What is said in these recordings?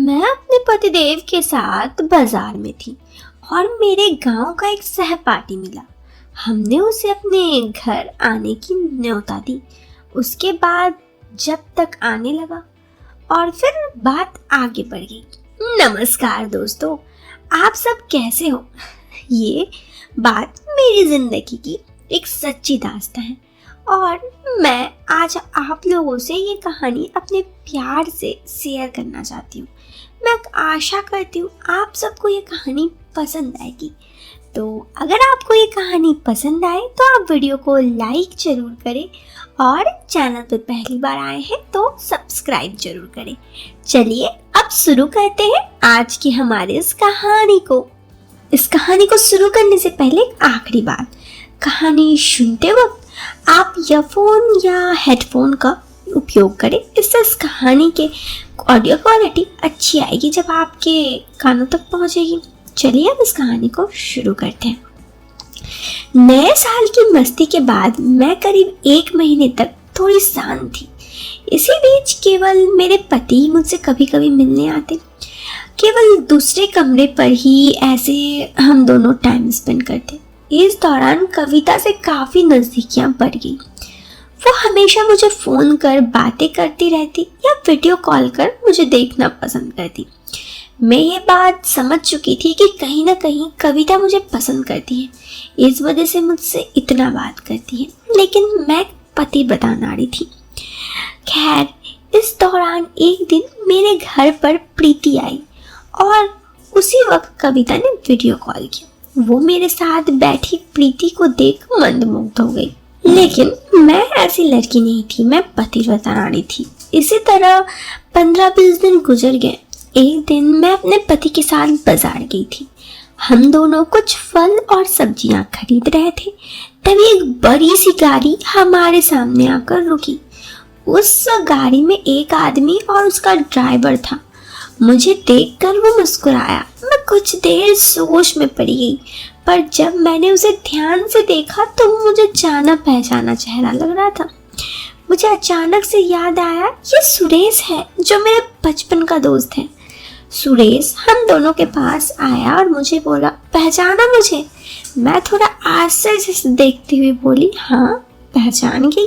मैं अपने पतिदेव के साथ बाजार में थी और मेरे गांव का एक सहपाठी मिला। हमने उसे अपने घर आने की न्योता दी। उसके बाद जब तक आने लगा और फिर बात आगे बढ़ गई। नमस्कार दोस्तों, आप सब कैसे हो? ये बात मेरी जिंदगी की एक सच्ची दास्तान है और मैं आज आप लोगों से ये कहानी अपने प्यार से शेयर करना चाहती हूँ। मैं आशा करती हूँ आप सबको ये कहानी पसंद आएगी। तो अगर आपको ये कहानी पसंद आए तो आप वीडियो को लाइक जरूर करें और चैनल पर पहली बार आए हैं तो सब्सक्राइब जरूर करें। चलिए अब शुरू करते हैं आज की हमारी इस कहानी को शुरू करने से पहले एक आखिरी बात, कहानी सुनते वक्त आप ईयरफोन या हेडफोन का उपयोग करें। इससे इस कहानी के ऑडियो क्वालिटी अच्छी आएगी जब आपके कानों तक पहुंचेगी। चलिए अब इस कहानी को शुरू करते हैं। नए साल की मस्ती के बाद मैं करीब 1 महीने तक थोड़ी शांत थी। इसी बीच केवल मेरे पति मुझसे कभी कभी मिलने आते। केवल दूसरे कमरे पर ही ऐसे हम दोनों टाइम स्पेंड करते। इस दौरान कविता से काफ़ी नज़दीकियाँ बढ़ गई। वो हमेशा मुझे फ़ोन कर बातें करती रहती या वीडियो कॉल कर मुझे देखना पसंद करती। मैं ये बात समझ चुकी थी कि कहीं ना कहीं कविता मुझे पसंद करती है, इस वजह से मुझसे इतना बात करती है, लेकिन मैं पति बताना रही थी। खैर, इस दौरान एक दिन मेरे घर पर प्रीति आई और उसी वक्त कविता ने वीडियो कॉल किया। वो मेरे साथ बैठी प्रीति को देख मंत्रमुग्ध हो गई, लेकिन मैं ऐसी लड़की नहीं थी, मैं पतिव्रता रानी थी। इसी तरह 15-20 दिन गुजर गए। एक दिन मैं अपने पति के साथ बाजार गई थी। हम दोनों कुछ फल और सब्जियां खरीद रहे थे, तभी एक बड़ी सी गाड़ी हमारे सामने आकर रुकी। उस गाड़ी में एक आदमी और उसका ड्राइवर था। मुझे देखकर वो मुस्कुराया। मैं कुछ देर सोच में पड़ी गई, पर जब मैंने उसे ध्यान से देखा तो वो मुझे जाना पहचाना चेहरा लग रहा था। मुझे अचानक से याद आया, ये सुरेश है जो मेरे बचपन का दोस्त है। सुरेश हम दोनों के पास आया और मुझे बोला, पहचाना मुझे? मैं थोड़ा आश्चर्य से देखती हुई बोली, हाँ पहचान गई।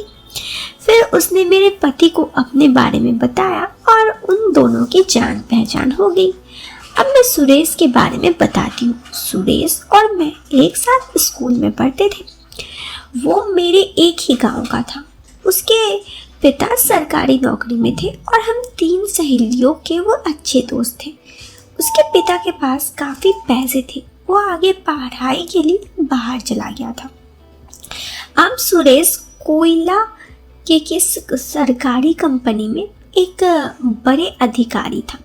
फिर उसने मेरे पति को अपने बारे में बताया और उन दोनों की जान पहचान हो गई। अब मैं सुरेश के बारे में बताती हूँ। सुरेश और मैं एक साथ स्कूल में पढ़ते थे। वो मेरे एक ही गांव का था। उसके पिता सरकारी नौकरी में थे और हम 3 सहेलियों के वो अच्छे दोस्त थे। उसके पिता के पास काफ़ी पैसे थे। वो आगे पढ़ाई के लिए बाहर चला गया था। अब सुरेश कोयला के किस सरकारी कंपनी में एक बड़े अधिकारी था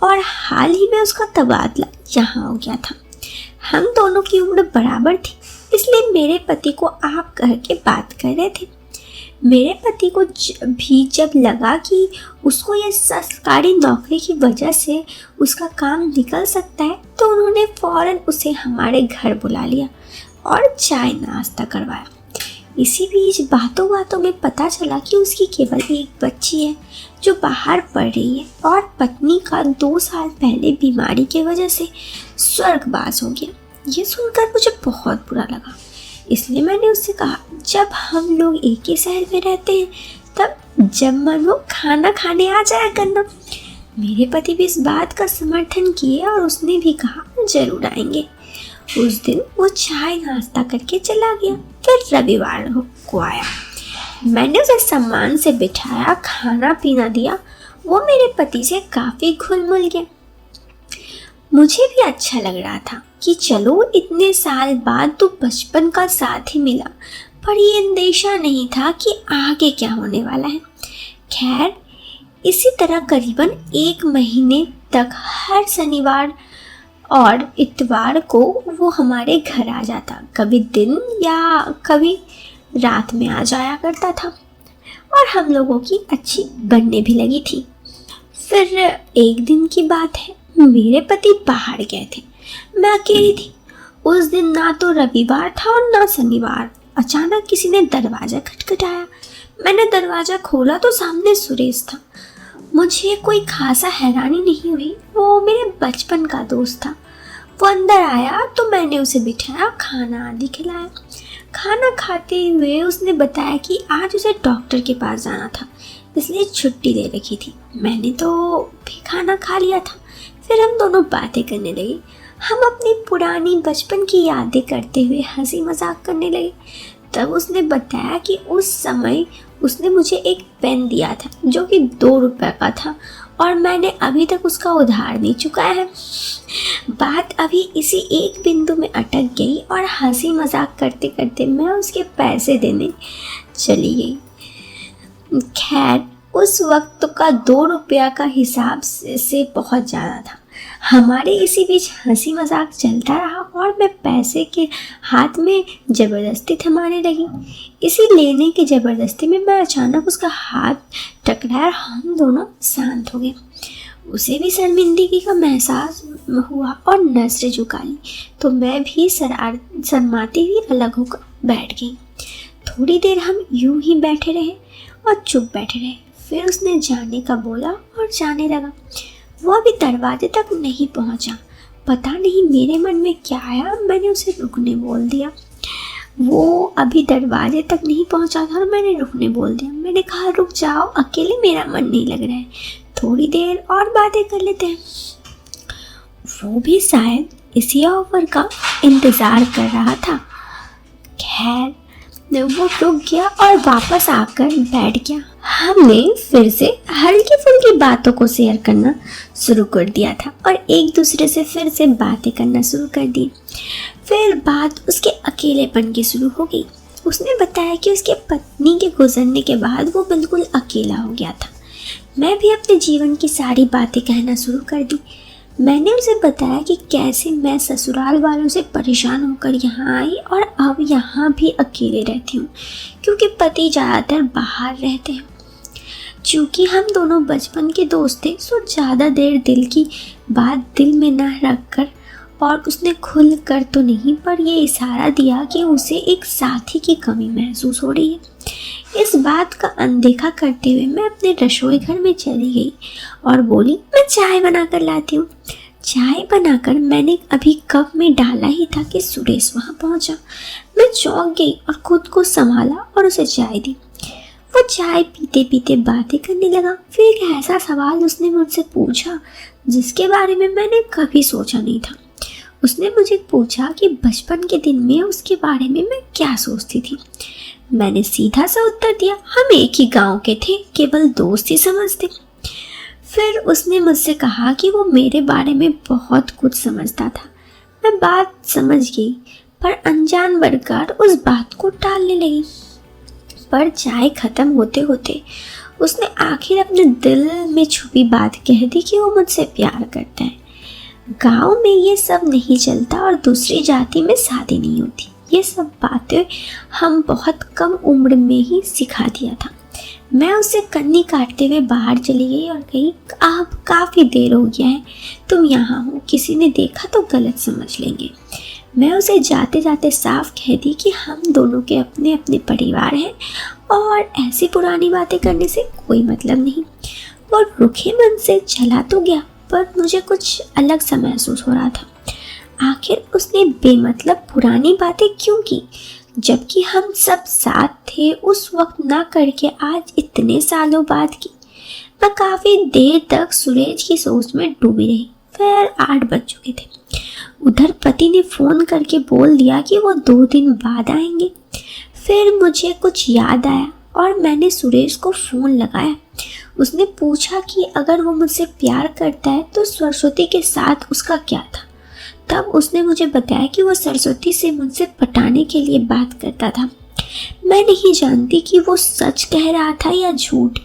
और हाल ही में उसका तबादला यहाँ हो गया था। हम दोनों की उम्र बराबर थी, इसलिए मेरे पति को आप कह के बात कर रहे थे। मेरे पति को जब लगा कि उसको ये सरकारी नौकरी की वजह से उसका काम निकल सकता है, तो उन्होंने फौरन उसे हमारे घर बुला लिया और चाय नाश्ता करवाया। इसी बीच बातों बातों में पता चला कि उसकी केवल एक बच्ची है जो बाहर पढ़ रही है और पत्नी का 2 साल पहले बीमारी की वजह से स्वर्गवास हो गया। ये सुनकर मुझे बहुत बुरा लगा, इसलिए मैंने उससे कहा, जब हम लोग एक ही शहर में रहते हैं तब जब मन हो खाना खाने आ जाया करना। मेरे पति भी इस बात का समर्थन किए और उसने भी कहा, जरूर आएंगे। उस दिन वो चाय नाश्ता करके चला गया। फिर रविवार को आया। मैंने उसे सम्मान से बिठाया, खाना पीना दिया। वो मेरे पति से काफ़ी घुल मिल गया। मुझे भी अच्छा लग रहा था कि चलो इतने साल बाद तो बचपन का साथ ही मिला, पर ये अंदेशा नहीं था कि आगे क्या होने वाला है। खैर, इसी तरह करीबन 1 महीने तक हर शनिवार और इतवार को वो हमारे घर आ जाता। कभी दिन या कभी रात में आ जाया करता था और हम लोगों की अच्छी बनने भी लगी थी। फिर एक दिन की बात है, मेरे पति बाहर गए थे, मैं अकेली थी। उस दिन ना तो रविवार था और ना शनिवार। अचानक किसी ने दरवाज़ा खटखटाया। मैंने दरवाज़ा खोला तो सामने सुरेश था। मुझे कोई खासा हैरानी नहीं हुई, वो मेरे बचपन का दोस्त था। वो अंदर आया तो मैंने उसे बिठाया, खाना आदि खिलाया। खाना खाते हुए उसने बताया कि आज उसे डॉक्टर के पास जाना था, इसलिए छुट्टी ले रखी थी। मैंने तो भी खाना खा लिया था। फिर हम दोनों बातें करने लगे। हम अपनी पुरानी बचपन की यादें करते हुए हंसी मजाक करने लगे। तब उसने बताया कि उस समय उसने मुझे एक पेन दिया था जो कि 2 रुपए का था और मैंने अभी तक उसका उधार नहीं चुकाया है। बात अभी इसी एक बिंदु में अटक गई और हंसी मजाक करते करते मैं उसके पैसे देने चली गई। खैर, उस वक्त का 2 रुपया का हिसाब से बहुत ज़्यादा था। हमारे इसी बीच हंसी मजाक चलता रहा और मैं पैसे के हाथ में ज़बरदस्ती थमाने लगी। इसी लेने की ज़बरदस्ती में मैं अचानक उसका हाथ टकराया और हम दोनों शांत हो गए। उसे भी शर्मिंदगी का एहसास हुआ और नजरें झुका ली, तो मैं भी शर्माती हुई अलग होकर बैठ गई। थोड़ी देर हम यूं ही बैठे रहे और चुप बैठे रहे। फिर उसने जाने का बोला और जाने लगा। वो अभी दरवाजे तक नहीं पहुंचा। पता नहीं मेरे मन में क्या आया, मैंने उसे रुकने बोल दिया। वो अभी दरवाजे तक नहीं पहुंचा था और मैंने रुकने बोल दिया। मैंने कहा, रुक जाओ, अकेले मेरा मन नहीं लग रहा है, थोड़ी देर और बातें कर लेते हैं। वो भी शायद इसी ऑफर का इंतज़ार कर रहा था। खैर, वो रुक गया और वापस आकर बैठ गया। हमने फिर से हल्की फुल्की बातों को शेयर करना शुरू कर दिया था और एक दूसरे से फिर से बातें करना शुरू कर दी। फिर बात उसके अकेलेपन की शुरू हो गई। उसने बताया कि उसके पत्नी के गुजरने के बाद वो बिल्कुल अकेला हो गया था। मैं भी अपने जीवन की सारी बातें कहना शुरू कर दी। मैंने उसे बताया कि कैसे मैं ससुराल वालों से परेशान होकर यहाँ आई और अब यहाँ भी अकेले रहती हूँ क्योंकि पति ज़्यादातर बाहर रहते हैं। चूँकि हम दोनों बचपन के दोस्त थे, सो ज़्यादा देर दिल की बात दिल में न रख कर, और उसने खुल कर तो नहीं पर यह इशारा दिया कि उसे एक साथी की कमी महसूस हो रही है। इस बात का अनदेखा करते हुए मैं अपने रसोई घर में चली गई और बोली, मैं चाय बना कर लाती हूँ। चाय बनाकर मैंने अभी कप में डाला ही था कि सुरेश वहाँ पहुँचा। मैं चौंक गई और खुद को संभाला और उसे चाय दी। वो चाय पीते पीते बातें करने लगा। फिर एक ऐसा सवाल उसने मुझसे पूछा जिसके बारे में मैंने कभी सोचा नहीं था। उसने मुझे पूछा कि बचपन के दिन में उसके बारे में मैं क्या सोचती थी। मैंने सीधा सा उत्तर दिया, हम एक ही गांव के थे, केवल दोस्त ही समझते। फिर उसने मुझसे कहा कि वो मेरे बारे में बहुत कुछ समझता था। मैं बात समझ गई पर अनजान बनकर उस बात को टालने लगी। पर चाय खत्म होते होते उसने आखिर अपने दिल में छुपी बात कह दी कि वो मुझसे प्यार करता है। गांव में ये सब नहीं चलता और दूसरी जाति में शादी नहीं होती। ये सब बातें हम बहुत कम उम्र में ही सिखा दिया था। मैं उससे कन्नी काटते हुए बाहर चली गई और कही, आप काफ़ी देर हो गया है, तुम यहाँ हो, किसी ने देखा तो गलत समझ लेंगे। मैं उसे जाते जाते साफ कह दी कि हम दोनों के अपने अपने परिवार हैं और ऐसी पुरानी बातें करने से कोई मतलब नहीं। वो रुखे मन से चला तो गया पर मुझे कुछ अलग सा महसूस हो रहा था। आखिर उसने बेमतलब पुरानी बातें क्यों की, जबकि हम सब साथ थे उस वक्त ना करके आज इतने सालों बाद की। मैं काफ़ी देर तक सुरेश की सोच में डूबी रही। फिर 8 बज चुके थे। उधर पति ने फ़ोन करके बोल दिया कि वो 2 दिन बाद आएंगे। फिर मुझे कुछ याद आया और मैंने सुरेश को फ़ोन लगाया। उसने पूछा कि अगर वो मुझसे प्यार करता है तो सरस्वती के साथ उसका क्या था। तब उसने मुझे बताया कि वो सरस्वती से मुझसे पटाने के लिए बात करता था। मैं नहीं जानती कि वो सच कह रहा था या झूठ,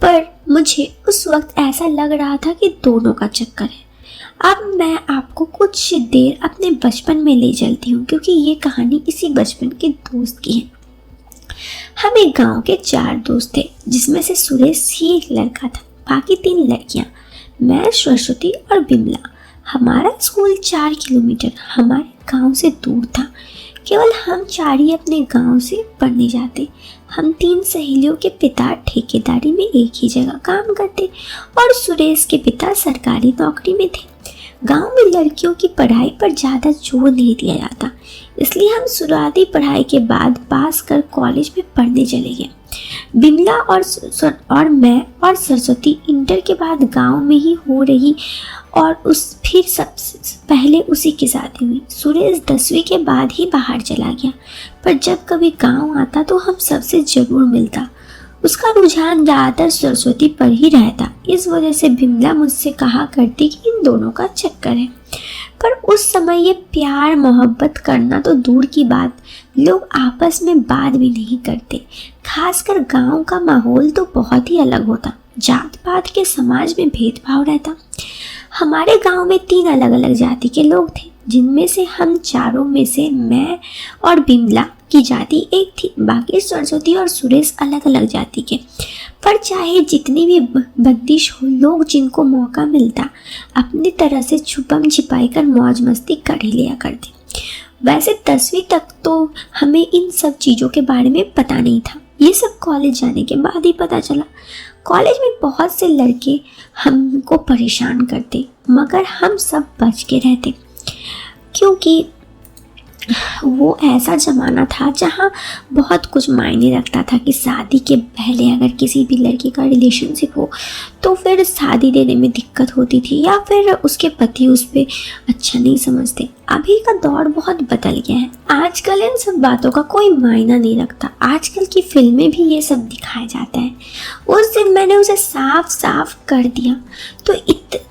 पर मुझे उस वक्त ऐसा लग रहा था कि दोनों का चक्कर है। अब मैं आपको कुछ देर अपने बचपन में ले चलती हूँ क्योंकि ये कहानी इसी बचपन के दोस्त की है। हम एक गांव के 4 दोस्त थे जिसमें से सुरेश ही एक लड़का था, बाकी 3 लड़कियाँ, मैं, सरस्वती और बिमला। हमारा स्कूल 4 किलोमीटर हमारे गांव से दूर था। केवल हम 4 ही अपने गांव से पढ़ने जाते। हम 3 सहेलियों के पिता ठेकेदारी में एक ही जगह काम करते और सुरेश के पिता सरकारी नौकरी में थे। गांव में लड़कियों की पढ़ाई पर ज़्यादा जोर नहीं दिया जाता, इसलिए हम शुरुआती पढ़ाई के बाद पास कर कॉलेज में पढ़ने चले गए। बिमला और मैं और सरस्वती इंटर के बाद गांव में ही हो रही और फिर सबसे पहले उसी की शादी हुई। सुरेश 10वीं के बाद ही बाहर चला गया, पर जब कभी गांव आता तो हम सबसे जरूर मिलता। उसका रुझान ज़्यादातर सरस्वती पर ही रहता। इस वजह से बिमला मुझसे कहा करती कि इन दोनों का चक्कर है, पर उस समय ये प्यार मोहब्बत करना तो दूर की बात, लोग आपस में बात भी नहीं करते। खासकर गांव का माहौल तो बहुत ही अलग होता। जात पात के समाज में भेदभाव रहता। हमारे गांव में 3 अलग अलग जाति के लोग थे, जिनमें से हम चारों में से मैं और बिमला की जाति एक थी। बाकी सरस्वती और सुरेश अलग अलग जाति के। पर चाहे जितनी भी बंदिश हो, लोग जिनको मौका मिलता अपनी तरह से छुपम छिपाई कर मौज मस्ती कर ही लिया करते। वैसे 10वीं तक तो हमें इन सब चीज़ों के बारे में पता नहीं था, ये सब कॉलेज जाने के बाद ही पता चला। कॉलेज में बहुत से लड़के हमको परेशान करते, मगर हम सब बच के रहते, क्योंकि वो ऐसा ज़माना था जहाँ बहुत कुछ मायने रखता था कि शादी के पहले अगर किसी भी लड़की का रिलेशनशिप हो तो फिर शादी देने में दिक्कत होती थी, या फिर उसके पति उस पर अच्छा नहीं समझते। अभी का दौर बहुत बदल गया है। आजकल इन सब बातों का कोई मायना नहीं रखता। आजकल की फिल्में भी ये सब दिखाया जाता है। उस दिन मैंने उसे साफ साफ कर दिया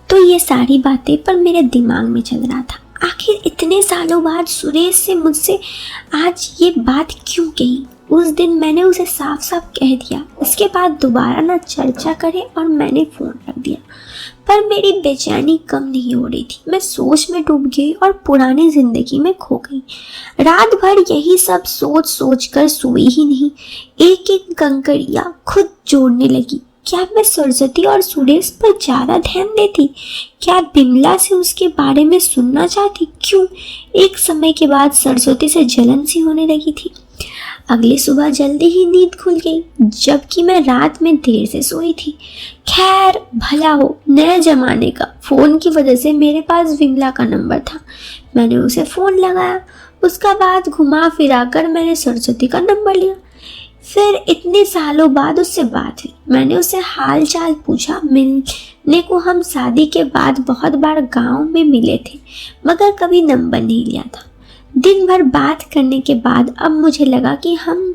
तो ये सारी बातें पर मेरे दिमाग में चल रहा था, आखिर इतने सालों बाद सुरेश से मुझसे आज ये बात क्यों कही। उस दिन मैंने उसे साफ साफ कह दिया। इसके बाद दोबारा ना चर्चा करे और मैंने फ़ोन रख दिया। पर मेरी बेचैनी कम नहीं हो रही थी। मैं सोच में डूब गई और पुरानी ज़िंदगी में खो गई। रात भर यही सब सोच सोच कर सोई ही नहीं। एक एक कंकड़ियाँ खुद जोड़ने लगी। क्या मैं सरस्वती और सुरेश पर ज़्यादा ध्यान देती? क्या बिमला से उसके बारे में सुनना चाहती? क्यों? एक समय के बाद सरस्वती से जलन सी होने लगी थी। अगली सुबह जल्दी ही नींद खुल गई, जबकि मैं रात में देर से सोई थी। खैर भला हो, नए जमाने का। फ़ोन की वजह से मेरे पास बिमला का नंबर था। मैंने उसे फ़ोन लगाया। उसका बाद घुमा फिरा कर मैंने सरस्वती का नंबर लिया। फिर इतने सालों बाद उससे बात हुई। मैंने उसे हाल चाल पूछा। मिलने को हम शादी के बाद बहुत बार गांव में मिले थे, मगर कभी नंबर नहीं लिया था। दिन भर बात करने के बाद अब मुझे लगा कि हम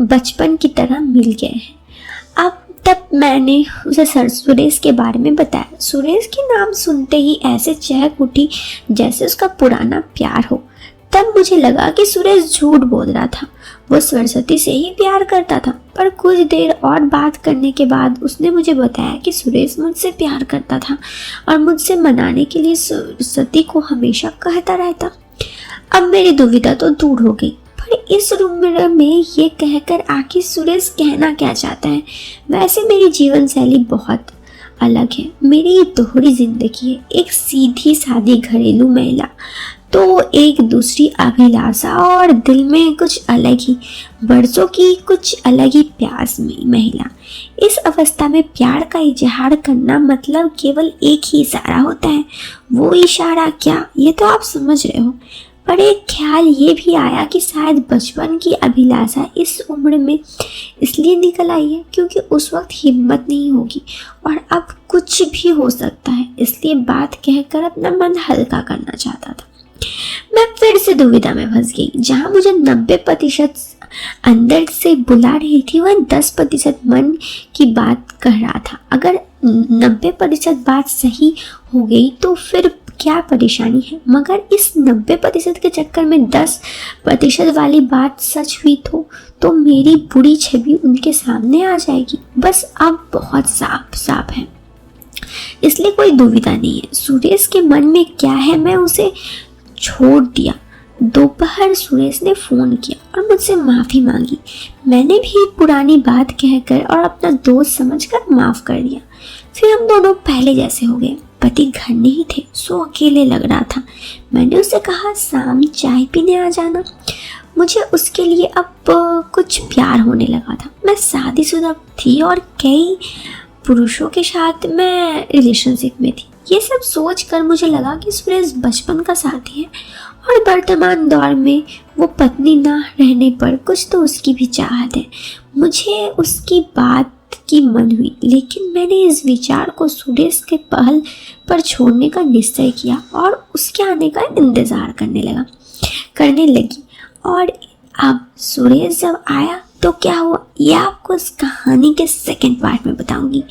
बचपन की तरह मिल गए हैं। तब मैंने उसे सुरेश के बारे में बताया। सुरेश के नाम सुनते ही ऐसे चहक उठी जैसे उसका पुराना प्यार हो। तब मुझे लगा कि सुरेश झूठ बोल रहा था। वो सरस्वती से ही प्यार करता था। पर कुछ देर और बात करने के बाद उसने मुझे बताया कि सुरेश मुझसे प्यार करता था और मुझसे मनाने के लिए सरस्वती को हमेशा कहता रहता। अब मेरी दुविधा तो दूर हो गई। पर इस उम्र में ये कहकर आखिर सुरेश कहना क्या चाहता है? वैसे मेरी जीवन शैली बहुत अलग है। मेरी दोहरी जिंदगी है। एक सीधी सादी घरेलू महिला तो एक दूसरी अभिलाषा और दिल में कुछ अलग ही बरसों की कुछ अलग ही प्यास में महिला। इस अवस्था में प्यार का इजहार करना मतलब केवल एक ही इशारा होता है। वो इशारा क्या, ये तो आप समझ रहे हो। पर एक ख्याल ये भी आया कि शायद बचपन की अभिलाषा इस उम्र में इसलिए निकल आई है क्योंकि उस वक्त हिम्मत नहीं होगी और अब कुछ भी हो सकता है, इसलिए बात कहकर अपना मन हल्का करना चाहता था। मैं फिर से दुविधा में फंस गई। जहां मुझे 90% अंदर से बुला रही थी, वह 10% मन की बात कह रहा था। अगर 90% बात सही हो गई तो फिर क्या परेशानी है, मगर इस 90% के चक्कर में 10% वाली बात सच हुई तो मेरी बुरी छवि उनके सामने आ जाएगी। बस अब बहुत साफ साफ है, इसलिए कोई दुविधा नहीं है। सुरेश के मन में क्या है मैं उसे छोड़ दिया। दोपहर सुरेश ने फ़ोन किया और मुझसे माफ़ी मांगी। मैंने भी पुरानी बात कहकर और अपना दोस्त समझकर माफ़ कर दिया। फिर हम दोनों पहले जैसे हो गए। पति घर नहीं थे, सो अकेले लग रहा था। मैंने उसे कहा शाम चाय पीने आ जाना। मुझे उसके लिए अब कुछ प्यार होने लगा था। मैं शादीशुदा थी और कई पुरुषों के साथ मैं रिलेशनशिप में थी। ये सब सोच कर मुझे लगा कि सुरेश बचपन का साथी है और वर्तमान दौर में वो पत्नी ना रहने पर कुछ तो उसकी भी चाहत है। मुझे उसकी बात की मन हुई, लेकिन मैंने इस विचार को सुरेश के पहल पर छोड़ने का निश्चय किया और उसके आने का इंतज़ार करने लगी। और अब सुरेश जब आया तो क्या हुआ, ये आपको इस कहानी के सेकंड पार्ट में बताऊंगी।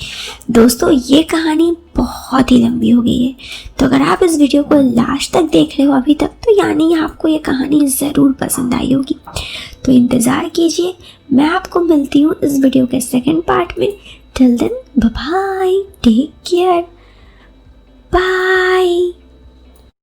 दोस्तों, ये कहानी बहुत ही लंबी हो गई है, तो अगर आप इस वीडियो को लास्ट तक देख रहे हो अभी तक, तो यानी आपको ये कहानी ज़रूर पसंद आई होगी। तो इंतज़ार कीजिए, मैं आपको मिलती हूँ इस वीडियो के सेकंड पार्ट में। Till then bye bye, take care, bye.